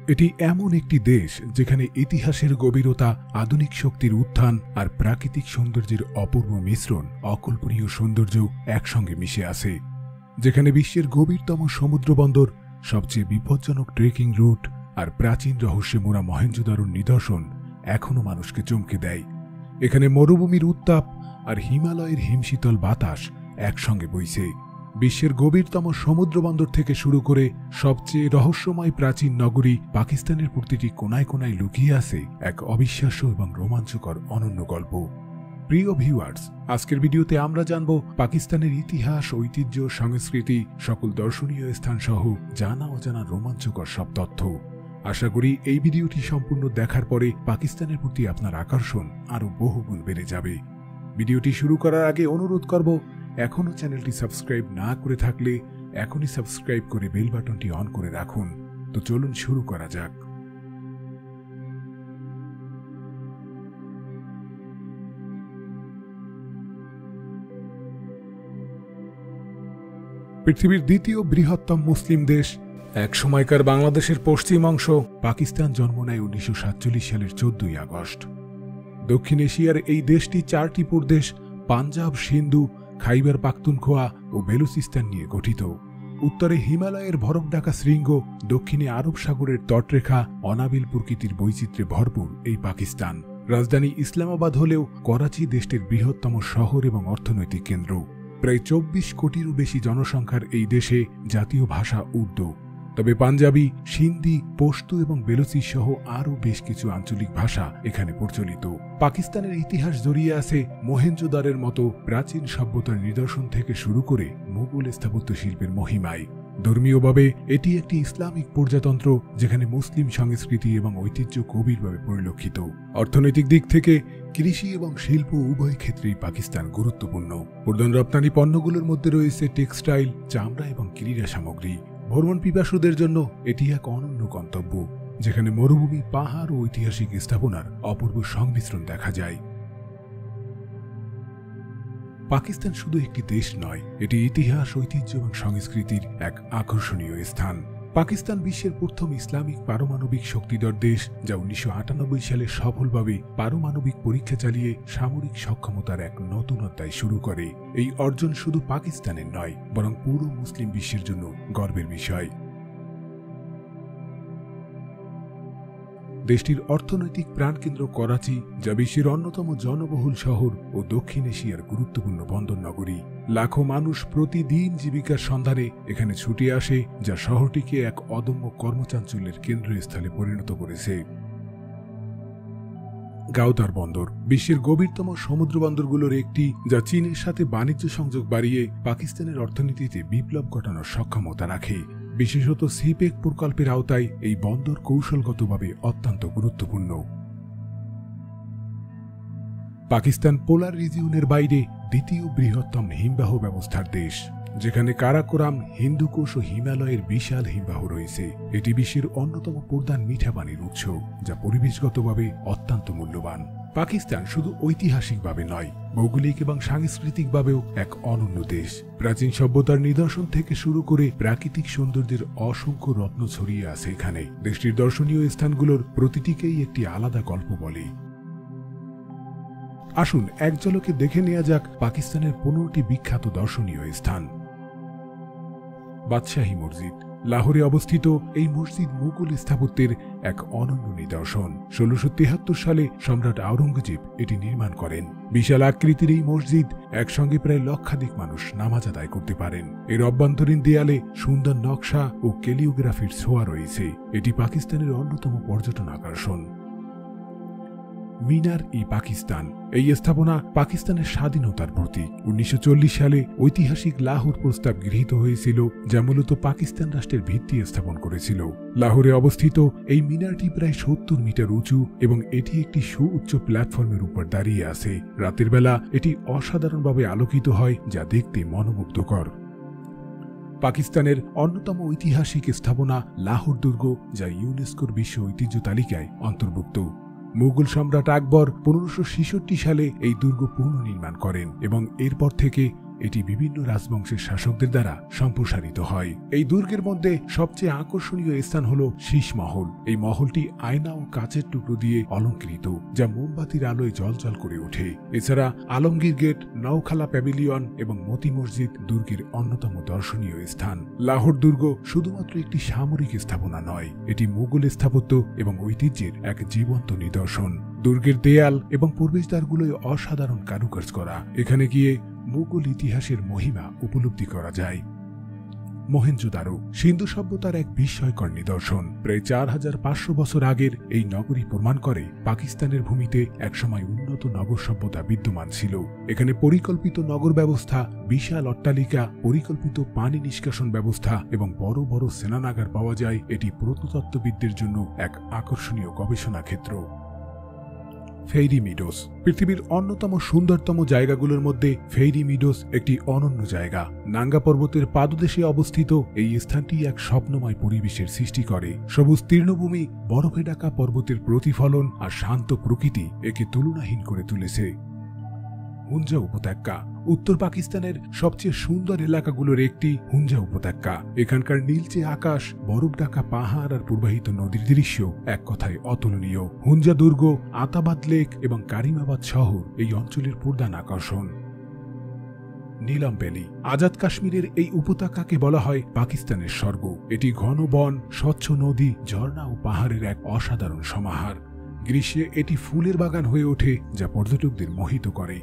এটি এমন একটি দেশ যেখানে ইতিহাসের গভীরতা, আধুনিক শক্তির উত্থান আর প্রাকৃতিক সৌন্দর্যের অপূর্ব মিশ্রণ, অকল্পনীয় সৌন্দর্য একসঙ্গে মিশে আছে। যেখানে বিশ্বের গভীরতম সমুদ্র বন্দর, সবচেয়ে বিপজ্জনক ট্রেকিং রুট আর প্রাচীন রহস্যে মোড়া মহেঞ্জোদারোর নিদর্শন এখনো মানুষকে চমকে দেয়। এখানে মরুভূমির উত্তাপ আর হিমালয়ের হিমশীতল বাতাস একসঙ্গে বইছে। বিশ্বের গভীরতম সমুদ্র বন্দর থেকে শুরু করে সবচেয়ে রহস্যময় প্রাচীন নগরী পাকিস্তানের প্রতিটি কোনায় কোনায় লুকিয়ে আছে এক অবিশ্বাস্য এবং রোমাঞ্চকর অনন্য গল্প। প্রিয় ভিউয়ার্স, আজকের ভিডিওতে আমরা জানব পাকিস্তানের ইতিহাস, ঐতিহ্য, সংস্কৃতি, সকল দর্শনীয় স্থান সহ জানা অজানা রোমাঞ্চকর সব তথ্য। আশা করি এই ভিডিওটি সম্পূর্ণ দেখার পরে পাকিস্তানের প্রতি আপনার আকর্ষণ আরও বহুগুণ বেড়ে যাবে। ভিডিওটি শুরু করার আগে অনুরোধ করব, এখনও চ্যানেলটি সাবস্ক্রাইব না করে থাকলে এখনই সাবস্ক্রাইব করে বেল বাটনটি অন করে রাখুন। তো চলুন শুরু করা যাক। পৃথিবীর দ্বিতীয় বৃহত্তম মুসলিম দেশ, এক সময়কার বাংলাদেশের পশ্চিম অংশ, পাকিস্তান জন্ম নেয় 1947 সালের 14 আগস্ট। দক্ষিণ এশিয়ার এই দেশটি 4টি প্রদেশ পাঞ্জাব, সিন্ধু, খাইবার পাখতুনখোয়া ও বেলুচিস্তান নিয়ে গঠিত। উত্তরে হিমালয়ের বরফ ঢাকা শৃঙ্গ, দক্ষিণে আরব সাগরের তটরেখা, অনাবিল প্রকৃতির বৈচিত্র্যে ভরপুর এই পাকিস্তান। রাজধানী ইসলামাবাদ হলেও করাচি দেশটির বৃহত্তম শহর এবং অর্থনৈতিক কেন্দ্র। প্রায় 24 কোটিরও বেশি জনসংখ্যার এই দেশে জাতীয় ভাষা উর্দু, তবে পাঞ্জাবি, সিন্ধি, পশতু এবং বেলুচি সহ আরও বেশ কিছু আঞ্চলিক ভাষা এখানে প্রচলিত। পাকিস্তানের ইতিহাস জড়িয়ে আছে মহেঞ্জোদারের মতো প্রাচীন সভ্যতার নিদর্শন থেকে শুরু করে মুঘল স্থাপত্য শিল্পের মহিমায়। ধর্মীয়ভাবে এটি একটি ইসলামিক প্রজাতন্ত্র যেখানে মুসলিম সংস্কৃতি এবং ঐতিহ্য গভীরভাবে পরিলক্ষিত। অর্থনৈতিক দিক থেকে কৃষি এবং শিল্প উভয় ক্ষেত্রেই পাকিস্তান গুরুত্বপূর্ণ। প্রধান রপ্তানি পণ্যগুলোর মধ্যে রয়েছে টেক্সটাইল, চামড়া এবং ক্রীড়া সামগ্রী। ভ্রমণ পিপাসুদের জন্য এটি এক অনন্য গন্তব্য, যেখানে মরুভূমি, পাহাড় ও ঐতিহাসিক স্থাপনার অপূর্ব সংমিশ্রণ দেখা যায়। পাকিস্তান শুধু একটি দেশ নয়, এটি ইতিহাস, ঐতিহ্য এবং সংস্কৃতির এক আকর্ষণীয় স্থান। পাকিস্তান বিশ্বের প্রথম ইসলামিক পারমাণবিক শক্তিধর দেশ, যা 1998 সালে সফলভাবে পারমাণবিক পরীক্ষা চালিয়ে সামরিক সক্ষমতার এক নতুন অধ্যায় শুরু করে। এই অর্জন শুধু পাকিস্তানের নয়, বরং পুরো মুসলিম বিশ্বের জন্য গর্বের বিষয়। দেশটির অর্থনৈতিক প্রাণকেন্দ্র করাচি, যা বিশ্বের অন্যতম জনবহুল শহর ও দক্ষিণ এশিয়ার গুরুত্বপূর্ণ বন্দর নগরী। লাখো মানুষ প্রতিদিন জীবিকার সন্ধানে এখানে ছুটে আসে, যা শহরটিকে এক অদম্য কর্মচাঞ্চল্যের কেন্দ্রস্থলে পরিণত করেছে। গাওদার বন্দর বিশ্বের গভীরতম সমুদ্র বন্দরগুলোর একটি, যা চীনের সাথে বাণিজ্য সংযোগ বাড়িয়ে পাকিস্তানের অর্থনীতিতে বিপ্লব ঘটানোর সক্ষমতা রাখে। বিশেষত সিপেক প্রকল্পের আওতায় এই বন্দর কৌশলগতভাবে অত্যন্ত গুরুত্বপূর্ণ। পাকিস্তান পোলার রিজিয়নের বাইরে দ্বিতীয় বৃহত্তম হিমবাহ ব্যবস্থার দেশ, যেখানে কারাকোরাম, হিন্দুকুশ ও হিমালয়ের বিশাল হিমবাহ রয়েছে। এটি বিশ্বের অন্যতম প্রধান মিঠা পানির উৎস, যা পরিবেশগতভাবে অত্যন্ত মূল্যবান। পাকিস্তান শুধু ঐতিহাসিকভাবে নয়, ভৌগোলিক এবং সাংস্কৃতিকভাবেও এক অনন্য দেশ। প্রাচীন সভ্যতার নিদর্শন থেকে শুরু করে প্রাকৃতিক সৌন্দর্যের অসংখ্য রত্ন ছড়িয়ে আছে এখানে। দেশটির দর্শনীয় স্থানগুলোর প্রতিটিকেই একটি আলাদা গল্প বলে। আসুন এক ঝলকে দেখে নেওয়া যাক পাকিস্তানের 15টি বিখ্যাত দর্শনীয় স্থান। বাদশাহী মসজিদ লাহোরে অবস্থিত। এই মসজিদ মুঘল স্থাপত্যের এক অনন্য নিদর্শন। 1673 সালে সম্রাট আওরঙ্গজেব এটি নির্মাণ করেন। বিশাল আকৃতির এই মসজিদ একসঙ্গে প্রায় লক্ষাধিক মানুষ নামাজ আদায় করতে পারেন। এর অভ্যন্তরীণ দেয়ালে সুন্দর নকশা ও ক্যালিওগ্রাফির ছোঁয়া রয়েছে। এটি পাকিস্তানের অন্যতম পর্যটন আকর্ষণ। মিনার-ই-পাকিস্তান এই স্থাপনা পাকিস্তানের স্বাধীনতার প্রতীক। 1940 সালে ঐতিহাসিক লাহোর প্রস্তাব গৃহীত হয়েছিল, যা মূলত পাকিস্তান রাষ্ট্রের ভিত্তি স্থাপন করেছিল। লাহোরে অবস্থিত এই মিনারটি প্রায় 70 মিটার উঁচু এবং এটি একটি সুউচ্চ প্ল্যাটফর্মের উপর দাঁড়িয়ে আছে। রাতের বেলা এটি অসাধারণভাবে আলোকিত হয়, যা দেখতে মনোমুগ্ধকর। পাকিস্তানের অন্যতম ঐতিহাসিক স্থাপনা লাহোর দুর্গ, যা ইউনেস্কোর বিশ্ব ঐতিহ্য তালিকায় অন্তর্ভুক্ত। মুঘল সম্রাট আকবর 1566 সালে এই দুর্গ পুনর্নির্মাণ করেন এবং এরপর থেকে এটি বিভিন্ন রাজবংশের শাসকদের দ্বারা সম্প্রসারিত হয়। এই দুর্গের মধ্যে সবচেয়ে আকর্ষণীয় স্থান হল শীষ মহল। এই মহলটি আয়না ও কাচের টুকরো দিয়ে অলঙ্কৃত, যা মোমবাতির আলোয় জ্বলজ্বল করে ওঠে। এছাড়া আলমগীর গেট, নওখালা প্যাভিলিয়ন এবং মতি মসজিদ দুর্গের অন্যতম দর্শনীয় স্থান। লাহোর দুর্গ শুধুমাত্র একটি সামরিক স্থাপনা নয়, এটি মুঘল স্থাপত্য এবং ঐতিহ্যের এক জীবন্ত নিদর্শন। দুর্গের দেয়াল এবং প্রবেশদ্বারগুলোয় অসাধারণ কারুকাজ করা। এখানে গিয়ে মুঘল ইতিহাসের মহিমা উপলব্ধি করা যায়। মহেঞ্জোদারো সিন্ধু সভ্যতার এক বিস্ময়কর নিদর্শন। প্রায় 4500 বছর আগের এই নগরী প্রমাণ করে পাকিস্তানের ভূমিতে একসময় উন্নত নগর সভ্যতা বিদ্যমান ছিল। এখানে পরিকল্পিত নগর ব্যবস্থা, বিশাল অট্টালিকা, পরিকল্পিত পানি নিষ্কাশন ব্যবস্থা এবং বড় বড় সেনানাগার পাওয়া যায়। এটি প্রত্নতত্ত্ববিদদের জন্য এক আকর্ষণীয় গবেষণা ক্ষেত্র। ফেইরি মিডোস পৃথিবীর অন্যতম সুন্দরতম জায়গাগুলোর মধ্যে ফেইরি মিডোস একটি অনন্য জায়গা। নাঙ্গা পর্বতের পাদদেশে অবস্থিত এই স্থানটি এক স্বপ্নময় পরিবেশের সৃষ্টি করে। সবুজ তৃণভূমি, বরফে ঢাকা পর্বতের প্রতিফলন আর শান্ত প্রকৃতি একে তুলনাহীন করে তুলেছে। হুঞ্জা উপত্যকা উত্তর পাকিস্তানের সবচেয়ে সুন্দর এলাকাগুলোর একটি হুঞ্জা উপত্যকা। এখানকার নীলচে আকাশ, বরফ ঢাকা পাহাড় আর প্রবাহিত নদীর দৃশ্য এক কথায় অতুলনীয়। হুঞ্জা দুর্গ, আতাবাদ লেক এবং কারিমাবাদ শহর এই অঞ্চলের প্রধান আকর্ষণ। নীলম ভ্যালি আজাদ কাশ্মীরের এই উপত্যকাকে বলা হয় পাকিস্তানের স্বর্গ। এটি ঘন বন, স্বচ্ছ নদী, ঝর্ণা ও পাহাড়ের এক অসাধারণ সমাহার। গ্রীষ্মে এটি ফুলের বাগান হয়ে ওঠে, যা পর্যটকদের মোহিত করে।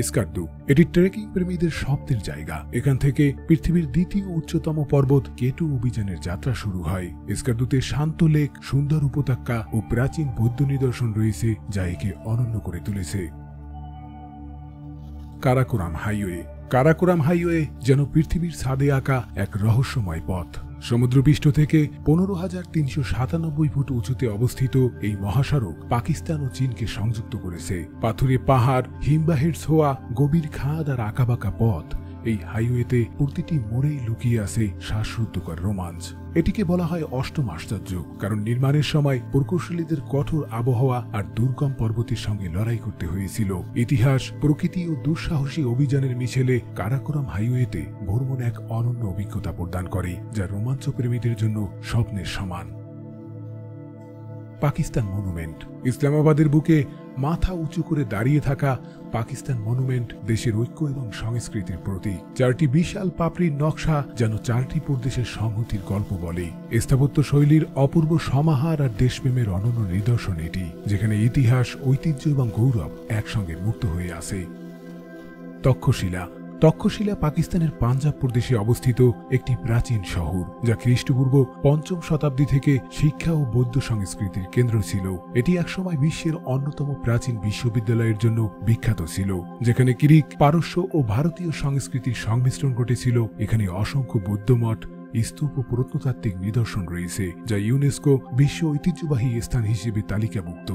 স্কার্দু এটি ট্রেকিং প্রেমীদের স্বপ্নের জায়গা। এখান থেকে পৃথিবীর দ্বিতীয় উচ্চতম পর্বত কেটু অভিযানের যাত্রা শুরু হয়। স্কার্দুতে শান্ত লেক, সুন্দর উপত্যকা ও প্রাচীন বৌদ্ধ নিদর্শন রয়েছে, যা একে অনন্য করে তুলেছে। কারাকোরাম হাইওয়ে কারাকোরাম হাইওয়ে যেন পৃথিবীর ছাদে আঁকা এক রহস্যময় পথ। সমুদ্রপৃষ্ঠ থেকে 15,397 ফুট উঁচুতে অবস্থিত এই মহাসড়ক পাকিস্তান ও চীনকে সংযুক্ত করেছে। পাথুরে পাহাড়, হিমবাহের ছোঁয়া, গভীর খাদ আর আঁকাবাঁকা পথ। এই হাইওয়েতে প্রতিটি মোড়েই লুকিয়ে আছে শ্বাসরুদ্ধকর রোমাঞ্চ। এটিকে বলা হয় অষ্টম আশ্চর্য, কারণ নির্মাণের সময় প্রকৌশলীদের কঠোর আবহাওয়া আর দুর্গম পর্বতের সঙ্গে লড়াই করতে হয়েছিল। ইতিহাস, প্রকৃতি ও দুঃসাহসী অভিযানের মিছিলে কারাকোরাম হাইওয়েতে ভ্রমণ এক অনন্য অভিজ্ঞতা প্রদান করে, যা রোমাঞ্চ প্রেমীদের জন্য স্বপ্নের সমান। পাকিস্তান মনুমেন্ট ইসলামাবাদের বুকে মাথা উঁচু করে দাঁড়িয়ে থাকা পাকিস্তান মনুমেন্ট দেশের ঐক্য এবং সংস্কৃতির প্রতীক। 4টি বিশাল পাপড়ির নকশা যেন 4টি প্রদেশের সংহতির গল্প বলে। স্থাপত্য শৈলীর অপূর্ব সমাহার আর দেশপ্রেমের অনন্য নিদর্শন এটি, যেখানে ইতিহাস, ঐতিহ্য এবং গৌরব একসঙ্গে মুক্ত হয়ে আছে। তক্ষশিলা তক্ষশিলা পাকিস্তানের পাঞ্জাব প্রদেশে অবস্থিত একটি প্রাচীন শহর, যা খ্রিস্টপূর্ব 5ম শতাব্দী থেকে শিক্ষা ও বৌদ্ধ সংস্কৃতির কেন্দ্র ছিল। এটি একসময় বিশ্বের অন্যতম প্রাচীন বিশ্ববিদ্যালয়ের জন্য বিখ্যাত ছিল, যেখানে গ্রিক, পারস্য ও ভারতীয় সংস্কৃতির সংমিশ্রণ ঘটেছিল। এখানে অসংখ্য বৌদ্ধমঠ, স্তূপ ও প্রত্নতাত্ত্বিক নিদর্শন রয়েছে, যা ইউনেস্কো বিশ্ব ঐতিহ্যবাহী স্থান হিসেবে তালিকাভুক্ত।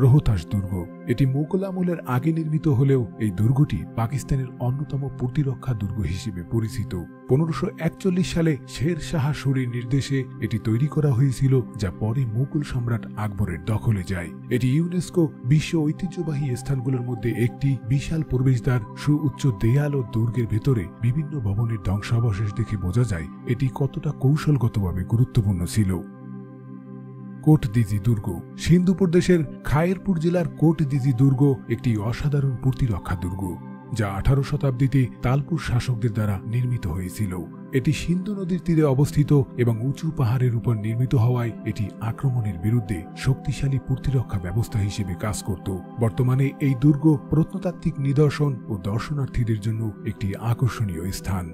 রোহতাস দুর্গ এটি মুঘল আমলের আগে নির্মিত হলেও এই দুর্গটি পাকিস্তানের অন্যতম প্রতিরক্ষা দুর্গ হিসেবে পরিচিত। 1541 সালে শের শাহ সুরির নির্দেশে এটি তৈরি করা হয়েছিল, যা পরে মুঘল সম্রাট আকবরের দখলে যায়। এটি ইউনেস্কো বিশ্ব ঐতিহ্যবাহী স্থানগুলোর মধ্যে একটি। বিশাল প্রবেশদ্বার, সুউচ্চ দেয়াল ও দুর্গের ভেতরে বিভিন্ন ভবনের ধ্বংসাবশেষ দেখে বোঝা যায় এটি কতটা কৌশলগতভাবে গুরুত্বপূর্ণ ছিল। কোট দিজি দুর্গ সিন্ধু প্রদেশের খায়েরপুর জেলার কোট দিজি দুর্গ একটি অসাধারণ প্রতিরক্ষা দুর্গ, যা 18 শতাব্দীতে তালপুর শাসকদের দ্বারা নির্মিত হয়েছিল। এটি সিন্ধু নদীর তীরে অবস্থিত এবং উঁচু পাহাড়ের উপর নির্মিত হওয়ায় এটি আক্রমণের বিরুদ্ধে শক্তিশালী প্রতিরক্ষা ব্যবস্থা হিসেবে কাজ করত। বর্তমানে এই দুর্গ প্রত্নতাত্ত্বিক নিদর্শন ও দর্শনার্থীদের জন্য একটি আকর্ষণীয় স্থান।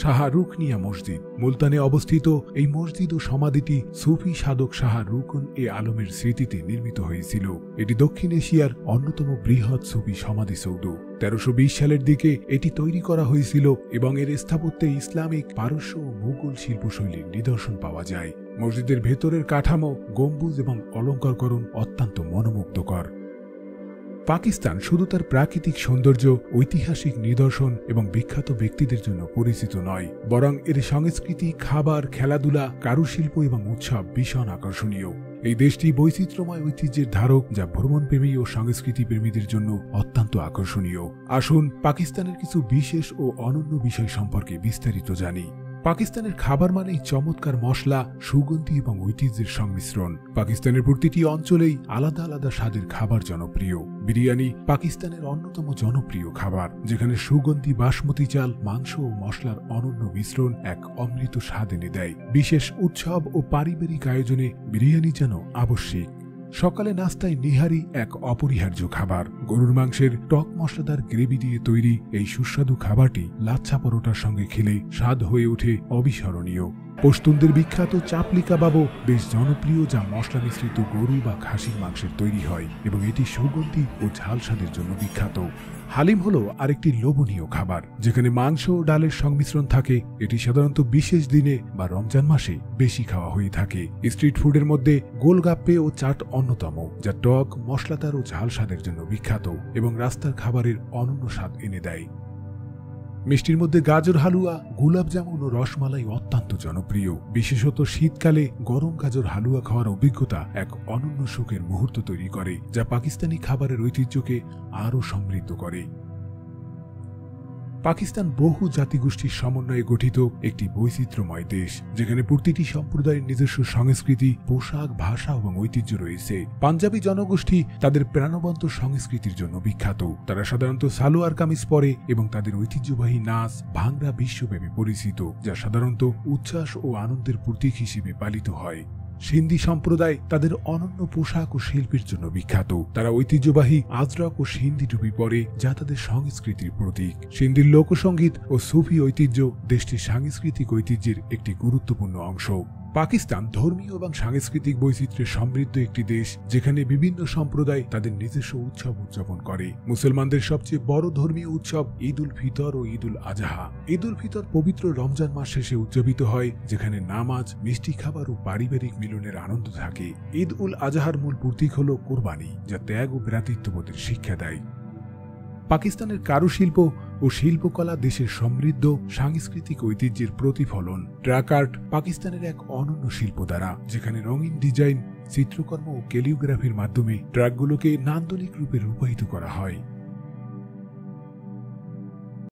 শাহ রুকনিয়া মসজিদ মুলতানে অবস্থিত এই মসজিদ ও সমাধিটি সুফি সাধক শাহ রুকন এ আলমের স্মৃতিতে নির্মিত হয়েছিল। এটি দক্ষিণ এশিয়ার অন্যতম বৃহৎ সুফি সমাধিসৌধ। 1320 সালের দিকে এটি তৈরি করা হয়েছিল এবং এর স্থাপত্যে ইসলামিক, পারস্য ও মুঘল শিল্পশৈলীর নিদর্শন পাওয়া যায়। মসজিদের ভেতরের কাঠামো, গম্বুজ এবং অলঙ্কারকরণ অত্যন্ত মনোমুগ্ধকর। পাকিস্তান শুধু তার প্রাকৃতিক সৌন্দর্য, ঐতিহাসিক নিদর্শন এবং বিখ্যাত ব্যক্তিদের জন্য পরিচিত নয়, বরং এর সংস্কৃতি, খাবার, খেলাধুলা, কারুশিল্প এবং উৎসব ভীষণ আকর্ষণীয়। এই দেশটি বৈচিত্র্যময় ঐতিহ্যের ধারক, যা ভ্রমণপ্রেমী ও সংস্কৃতি প্রেমীদের জন্য অত্যন্ত আকর্ষণীয়। আসুন পাকিস্তানের কিছু বিশেষ ও অনন্য বিষয় সম্পর্কে বিস্তারিত জানি। পাকিস্তানের খাবার মানেই চমৎকার মশলা, সুগন্ধি এবং ঐতিহ্যের সংমিশ্রণ। পাকিস্তানের প্রতিটি অঞ্চলেই আলাদা আলাদা স্বাদের খাবার জনপ্রিয়। বিরিয়ানি পাকিস্তানের অন্যতম জনপ্রিয় খাবার, যেখানে সুগন্ধি বাসমতি চাল, মাংস ও মশলার অনন্য মিশ্রণ এক অমৃত স্বাদ এনে দেয়। বিশেষ উৎসব ও পারিবারিক আয়োজনে বিরিয়ানি যেন আবশ্যিক। সকালে নাস্তায় নিহারি এক অপরিহার্য খাবার। গরুর মাংসের টক মশলাদার গ্রেভি দিয়ে তৈরি এই সুস্বাদু খাবারটি লাচ্ছা পরোটার সঙ্গে খেলে স্বাদ হয়ে ওঠে অবিস্মরণীয়। পশতুনদের বিখ্যাত চাপলি কাবাবও বেশ জনপ্রিয়, যা মশলা মিশ্রিত গরু বা খাসির মাংসের তৈরি হয় এবং এটি সুগন্ধি ও ঝাল স্বাদের জন্য বিখ্যাত। হালিম হলো আরেকটি লোভনীয় খাবার, যেখানে মাংস ও ডালের সংমিশ্রণ থাকে। এটি সাধারণত বিশেষ দিনে বা রমজান মাসে বেশি খাওয়া হয়ে থাকে। স্ট্রিট ফুডের মধ্যে গোলগাপ্পে ও চাট অন্যতম, যা টক, মশলাদার ও ঝাল স্বাদের জন্য বিখ্যাত এবং রাস্তার খাবারের অনন্য স্বাদ এনে দেয়। মিষ্টির মধ্যে গাজর হালুয়া, গোলাপ জামুন ও রসমালাই অত্যন্ত জনপ্রিয়। বিশেষত শীতকালে গরম গাজর হালুয়া খাওয়ার অভিজ্ঞতা এক অনন্য সুখের মুহূর্ত তৈরি করে, যা পাকিস্তানি খাবারের ঐতিহ্যকে আরও সমৃদ্ধ করে। পাকিস্তান বহু জাতিগোষ্ঠীর সমন্বয়ে গঠিত একটি বৈচিত্র্যময় দেশ, যেখানে প্রতিটি সম্প্রদায়ের নিজস্ব সংস্কৃতি, পোশাক, ভাষা এবং ঐতিহ্য রয়েছে। পাঞ্জাবি জনগোষ্ঠী তাদের প্রাণবন্ত সংস্কৃতির জন্য বিখ্যাত। তারা সাধারণত সালোয়ার কামিজ পরে এবং তাদের ঐতিহ্যবাহী নাচ, ভাংড়া বিশ্বব্যাপী পরিচিত, যা সাধারণত উচ্ছ্বাস ও আনন্দের প্রতীক হিসেবে পালিত হয়। সিন্ধি সম্প্রদায় তাদের অনন্য পোশাক ও শিল্পের জন্য বিখ্যাত। তারা ঐতিহ্যবাহী আজরক ও সিন্ধি টুপি পরে, যা তাদের সংস্কৃতির প্রতীক। সিন্ধির লোকসঙ্গীত ও সুফি ঐতিহ্য দেশটির সাংস্কৃতিক ঐতিহ্যের একটি গুরুত্বপূর্ণ অংশ। পাকিস্তান ধর্মীয় এবং সাংস্কৃতিক বৈচিত্র্যে সমৃদ্ধ একটি দেশ, যেখানে বিভিন্ন সম্প্রদায় তাদের নিজস্ব উৎসব উদযাপন করে। মুসলমানদের সবচেয়ে বড় ধর্মীয় উৎসব ঈদ উল ফিতর ও ঈদ উল আজহা। ঈদ উল ফিতর পবিত্র রমজান মাস শেষে উদযাপিত হয়, যেখানে নামাজ, মিষ্টি খাবার ও পারিবারিক মিলনের আনন্দ থাকে। ঈদ উল আজহার মূল প্রতীক হল কোরবানি, যা ত্যাগ ও ভ্রাতৃত্ববোধের শিক্ষা দেয়। পাকিস্তানের কারুশিল্প ও শিল্পকলা দেশের সমৃদ্ধ সাংস্কৃতিক ঐতিহ্যের প্রতিফলন। ট্রাক আর্ট পাকিস্তানের এক অনন্য শিল্পধারা, যেখানে রঙিন ডিজাইন, চিত্রকর্ম ও ক্যালিওগ্রাফির মাধ্যমে ট্রাকগুলোকে নান্দনিক রূপে রূপায়িত করা হয়।